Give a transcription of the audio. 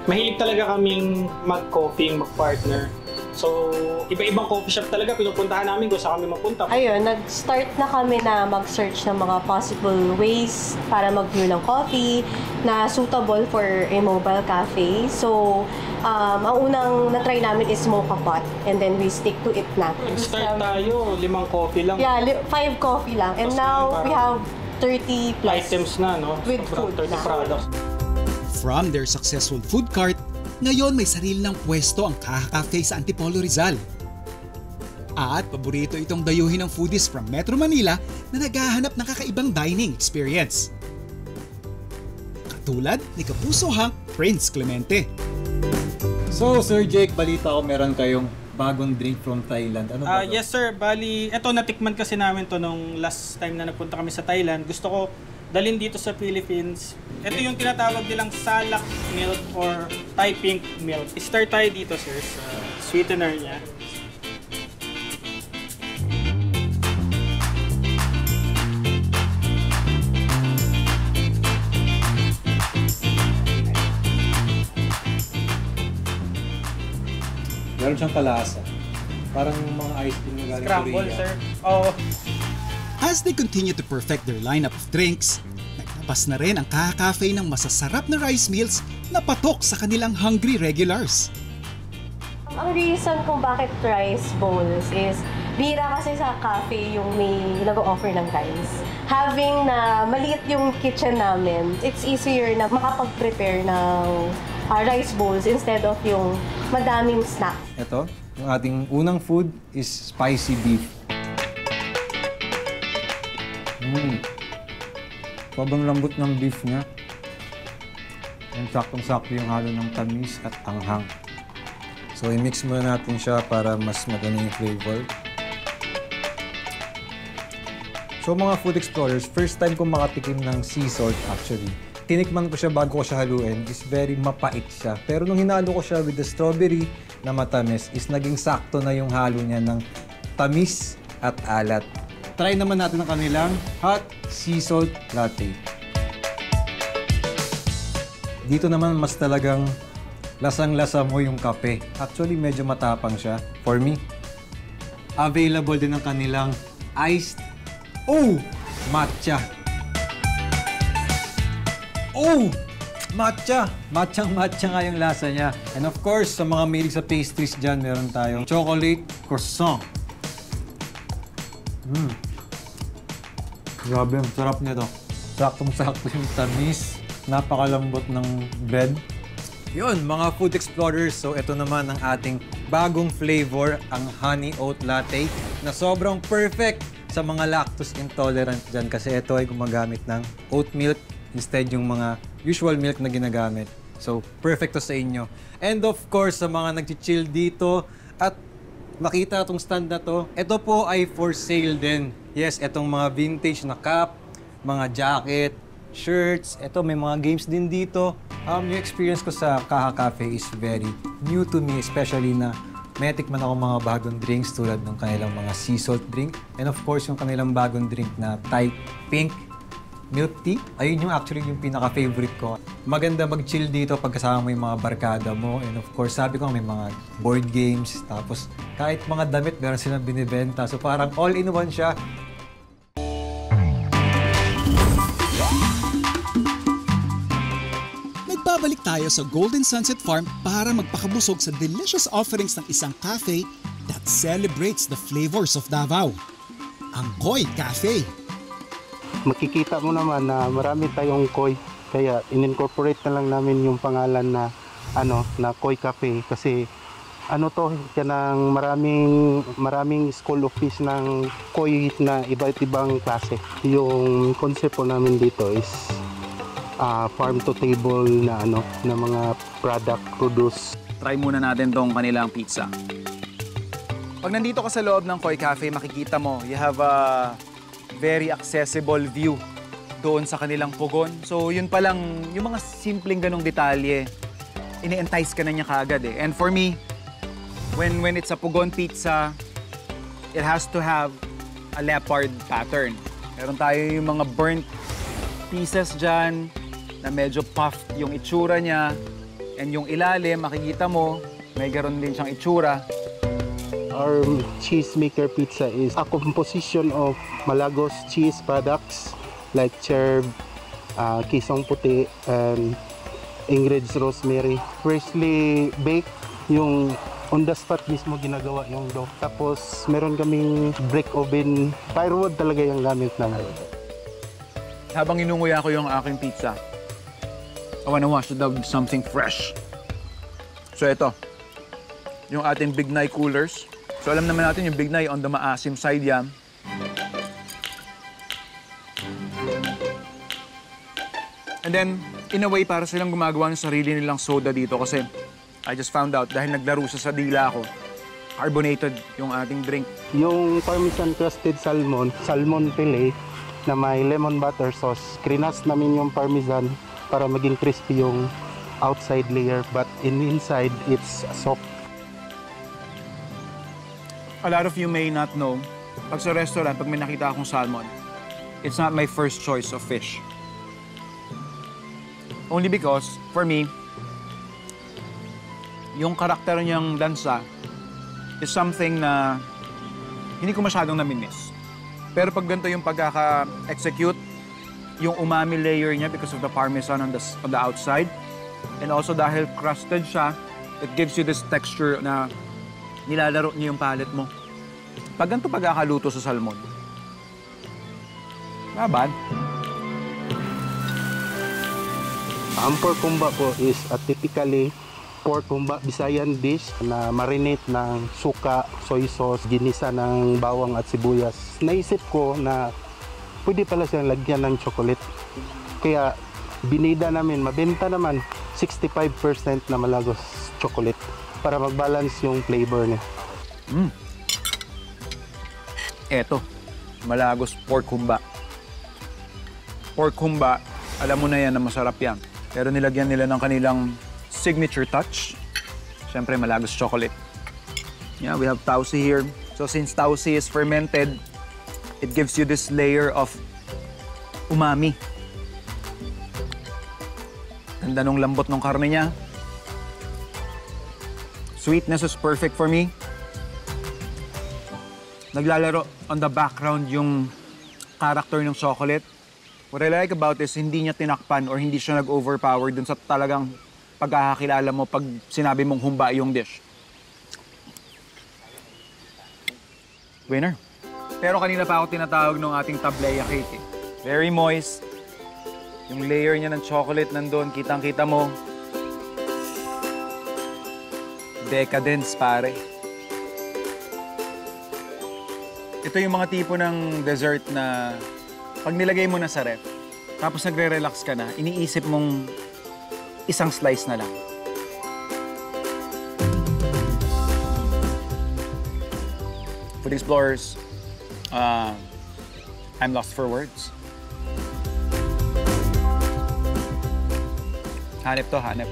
Mahilig talaga kaming mag-coffee, mag-partner. So, iba-ibang coffee shop talaga pinupuntahan namin kung saan kami mapunta. Ayun, nag-start na kami na mag-search ng mga possible ways para mag-brew ng coffee na suitable for a mobile cafe. So, ang unang na-try namin is mocha pot and then we stick to it na. Start tayo, 5 coffee lang. Yeah, 5 coffee lang. And now, we have 30 plus items na, no? with food 30 na. products. From their successful food cart, ngayon may sarili ng pwesto ang Kaha Cafe sa Antipolo, Rizal. At paborito itong dayuhin ng foodies from Metro Manila na naghahanap ng kakaibang dining experience. Katulad ni Kapuso Hank Prince Clemente. So, Sir Jake, balita ko meron kayong bagong drink from Thailand. Ano ba to? Yes sir, bali, eto natikman kasi namin to nung last time na nagpunta kami sa Thailand. Gusto ko dalhin dito sa Philippines. Ito yung tinatawag nilang salak milk or Thai pink milk. Start tayo dito sir sa sweetener niya. Meron siyang kalasa. Parang mga ice cream na galing Scramble Korea. sir. Oh. As they continue to perfect their lineup of drinks, nagtapas na rin ang Kaha Cafe ng masasarap na rice meals na patok sa kanilang hungry regulars. Ang reason kung bakit rice bowls is bira kasi sa cafe yung may nag-offer ng rice. Having na maliit yung kitchen namin, it's easier na makapag-prepare ng rice bowls instead of yung madaming snack. Ito, yung ating unang food is spicy beef. Sobrang lambot ng beef niya. And saktong-sakto yung halo ng tamis at anghang. So, i-mix muna natin siya para mas maganda yung flavor. So, mga food explorers, first time kong makatikim ng sea salt actually. Tinikman ko siya bago ko siya haluin, is very mapait siya. Pero nung hinalo ko siya with the strawberry na matamis, is naging sakto na yung halo niya ng tamis at alat. Try naman natin ang kanilang hot sea salt latte. Dito naman mas talagang lasang-lasa mo yung kape. Actually, medyo matapang siya. For me, available din ang kanilang iced matcha. Matcha! Matchang-matcha nga yung lasa niya. And of course, sa mga mahilig sa pastries dyan, meron tayong chocolate croissant. Grabe, ang sarap nito. Saktong-sakto yung tamis. Napakalambot ng bread. Yun, mga food explorers. So, ito naman ang ating bagong flavor, ang honey oat latte, na sobrang perfect sa mga lactose intolerant dyan kasi ito ay gumagamit ng oat milk instead yung mga usual milk na ginagamit. So, perfect to sa inyo. And of course, sa mga nag-chill dito at makita itong stand na to, ito po ay for sale din. Yes, itong mga vintage na cap, mga jacket, shirts, ito may mga games din dito. Yung experience ko sa Kaha Cafe is very new to me, especially na may tikman ako mga bagong drinks tulad ng kanilang mga sea salt drink. And of course, yung kanilang bagong drink na Thai pink milk tea. Ayun yung actually yung pinaka-favorite ko. Maganda mag-chill dito pagkasama mo yung mga barkada mo. And of course, sabi ko may mga board games. Tapos kahit mga damit, meron silang binibenta. So parang all-in-one siya. Nagbabalik tayo sa Golden Sunset Farm para magpakabusog sa delicious offerings ng isang cafe that celebrates the flavors of Davao. Ang Koi Cafe. Makikita mo naman na marami tayong koi, kaya in-incorporate na lang namin yung pangalan na na Koi Cafe kasi to kanang maraming school of fish ng koi na iba't ibang klase. Yung konsepto namin dito is farm to table na na mga product produce. Try muna natin tong kanilang pizza. Pag nandito ka sa loob ng Koi Cafe, makikita mo, you have a very accessible view doon sa kanilang pugon. So yun pa lang, yung mga simpleng ganong detalye, ini-entice ka na niya kaagad eh. And for me, when it's a pugon pizza, it has to have a leopard pattern. Meron tayo yung mga burnt pieces dyan, na medyo puffed yung itsura niya. And yung ilalim, makikita mo, may garon din siyang itsura. Our cheesemaker pizza is a composition of Malagos cheese products like cherb, kisong puti, and Ingrid's rosemary. Freshly baked, yung on the spot mismo ginagawa yung dough. Tapos meron kaming brick oven, firewood talaga yung gamit namin. Habang inunguya ko yung aking pizza, I wanna wash it down with something fresh. So ito, yung ating Big Nye coolers. So alam naman natin yung Big Nye on the maasim side yan. And then, in a way, para silang gumagawa ng sarili nilang soda dito kasi I just found out, dahil naglaro siya sa dila ko, carbonated yung ating drink. Yung Parmesan crusted salmon, salmon fillet na may lemon butter sauce. Krinas namin yung Parmesan para maging crispy yung outside layer but inside it's soft. A lot of you may not know, pag sa restaurant, pag may nakita akong salmon, it's not my first choice of fish. Only because, for me, yung karakter niyang lansa is something na hindi ko masyadong namimiss. Pero pag ganito yung pagkaka-execute, yung umami layer niya because of the Parmesan on the outside, and also dahil crusted siya, it gives you this texture na nilalaro niya yung palate mo. Pag ganito pagkakaluto sa salmon, not bad. Ang pork kumba po is a typically pork kumba Visayan dish na marinate ng suka, soy sauce, ginisa ng bawang at sibuyas. Naisip ko na pwede pala siyang lagyan ng chocolate. Kaya binida namin, mabenta naman 65% na Malagos chocolate para mag-balance yung flavor niya. Eto, Malagos pork humba. Pork humba, alam mo na yan na masarap yan. Pero nilagyan nila ng kanilang signature touch. Siyempre, Malagos chocolate. Yeah, we have tausi here. So since tausi is fermented, it gives you this layer of umami. Ganda nung lambot ng karne niya. Sweetness is perfect for me. Naglalaro on the background yung character ng chocolate. What I like about this, hindi niya tinakpan or hindi siya nag-overpower dun sa talagang pagkakakilala mo pag sinabi mong humba yung dish. Winner. Pero kanina pa ako tinatawag ng ating tableya cake. Very moist. Yung layer niya ng chocolate nandun, kitang-kita mo. Decadence, pare. Ito yung mga tipo ng dessert na pag nilagay mo na sa ref, tapos nagre-relax ka na, iniisip mong isang slice na lang. Food Explorers, I'm lost for words. Hanep to, hanep.